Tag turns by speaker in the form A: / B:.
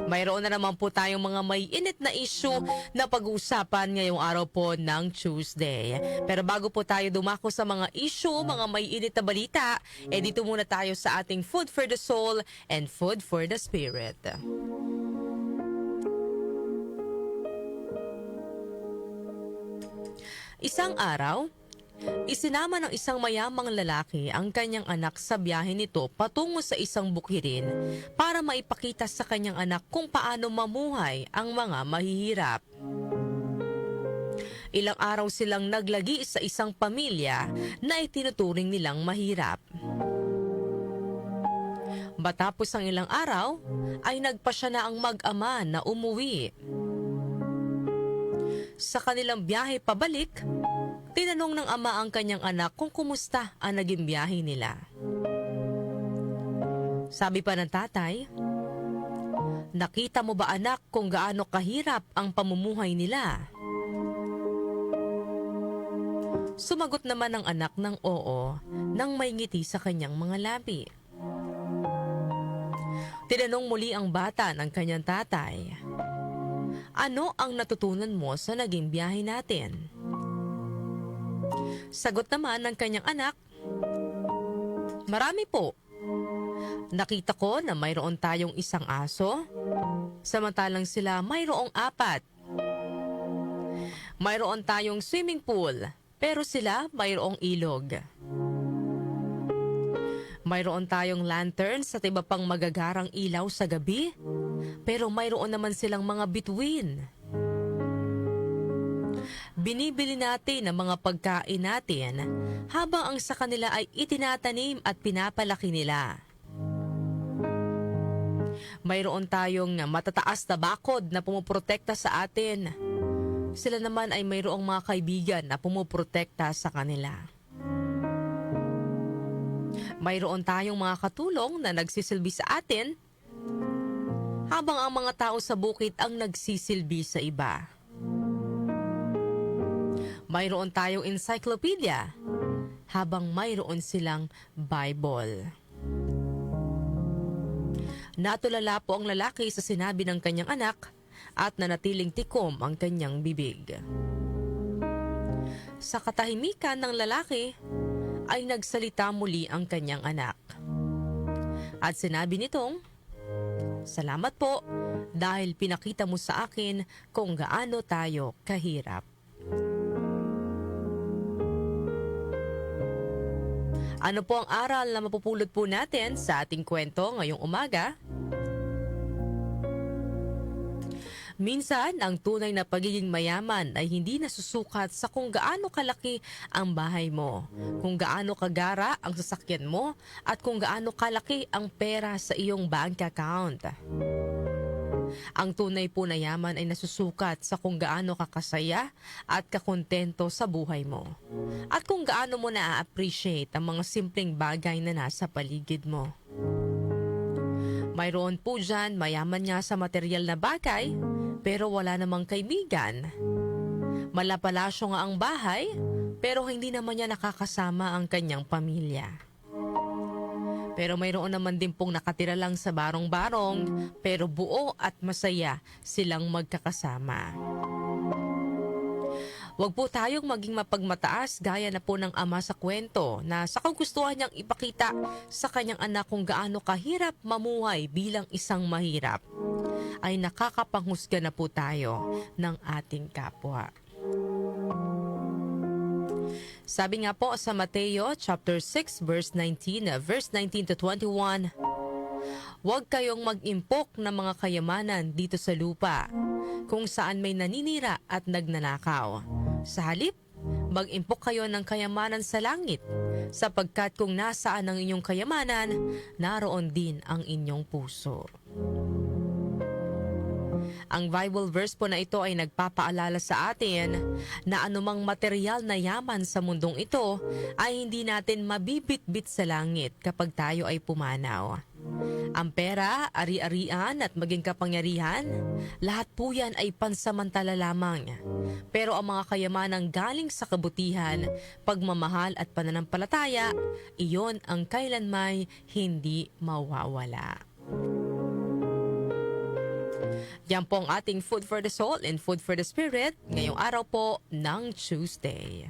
A: Mayroon na naman po tayong mga may init na issue na pag-uusapan ngayong araw po ng Tuesday. Pero bago po tayo dumako sa mga issue, mga may init na balita, dito muna tayo sa ating Food for the Soul and Food for the Spirit. Isang araw, isinama ng isang mayamang lalaki ang kanyang anak sa biyahe nito patungo sa isang bukirin para maipakita sa kanyang anak kung paano mamuhay ang mga mahihirap. Ilang araw silang naglagi sa isang pamilya na itinuturing nilang mahirap. Matapos ang ilang araw, ay nagpasya na ang mag-ama na umuwi. Sa kanilang biyahe pabalik, tinanong ng ama ang kanyang anak kung kumusta ang naging biyahe nila. Sabi pa ng tatay, "Nakita mo ba anak kung gaano kahirap ang pamumuhay nila?" Sumagot naman ang anak ng oo nang may ngiti sa kanyang mga labi. Tinanong muli ang bata ng kanyang tatay, "Ano ang natutunan mo sa naging biyahe natin?" Sagot naman ng kanyang anak, "Marami po. Nakita ko na mayroon tayong isang aso, samantalang sila mayroong 4. Mayroon tayong swimming pool, pero sila mayroong ilog. Mayroon tayong lanterns at iba pang magagarang ilaw sa gabi, pero mayroon naman silang mga bituin. Binibili natin ang mga pagkain natin habang ang sa kanila ay itinatanim at pinapalaki nila. Mayroon tayong matataas na bakod na pumuprotekta sa atin. Sila naman ay mayroong mga kaibigan na pumuprotekta sa kanila. Mayroon tayong mga katulong na nagsisilbi sa atin habang ang mga tao sa bukid ang nagsisilbi sa iba. Mayroon tayong encyclopedia habang mayroon silang Bible." Natulala po ang lalaki sa sinabi ng kanyang anak at nanatiling tikom ang kanyang bibig. Sa katahimikan ng lalaki ay nagsalita muli ang kanyang anak. At sinabi nitong, "Salamat po dahil pinakita mo sa akin kung gaano tayo kahirap." Ano po ang aral na mapupulot po natin sa ating kwento ngayong umaga? Minsan, ang tunay na pagiging mayaman ay hindi nasusukat sa kung gaano kalaki ang bahay mo, kung gaano kagara ang sasakyan mo, at kung gaano kalaki ang pera sa iyong bank account. Ang tunay po na yaman ay nasusukat sa kung gaano kakasaya at kakontento sa buhay mo, at kung gaano mo na-appreciate ang mga simpleng bagay na nasa paligid mo. Mayroon po dyan mayaman nga sa material na bagay, pero wala namang kaibigan. Malapalasyo nga ang bahay, pero hindi naman niya nakakasama ang kanyang pamilya. Pero mayroon naman din pong nakatira lang sa barong-barong, pero buo at masaya silang magkakasama. Huwag po tayong maging mapagmataas gaya na po ng ama sa kwento na sa kagustuhan niyang ipakita sa kanyang anak kung gaano kahirap mamuhay bilang isang mahirap, ay nakakapanghusga na po tayo ng ating kapwa. Sabi nga po sa Mateo chapter 6 verse 19 to 21, "Huwag kayong mag-impok ng mga kayamanan dito sa lupa, kung saan may naninira at nagnanakaw. Sa halip, mag-impok kayo ng kayamanan sa langit, sapagkat kung nasaan ang inyong kayamanan, naroon din ang inyong puso." Ang Bible verse po na ito ay nagpapaalala sa atin na anumang material na yaman sa mundong ito ay hindi natin mabibitbit sa langit kapag tayo ay pumanaw. Ang pera, ari-arian at maging kapangyarihan, lahat po yan ay pansamantala lamang. Pero ang mga kayamanang galing sa kabutihan, pagmamahal at pananampalataya, iyon ang kailanmay hindi mawawala. Yan po ang ating Food for the Soul and Food for the Spirit ngayong araw po ng Tuesday.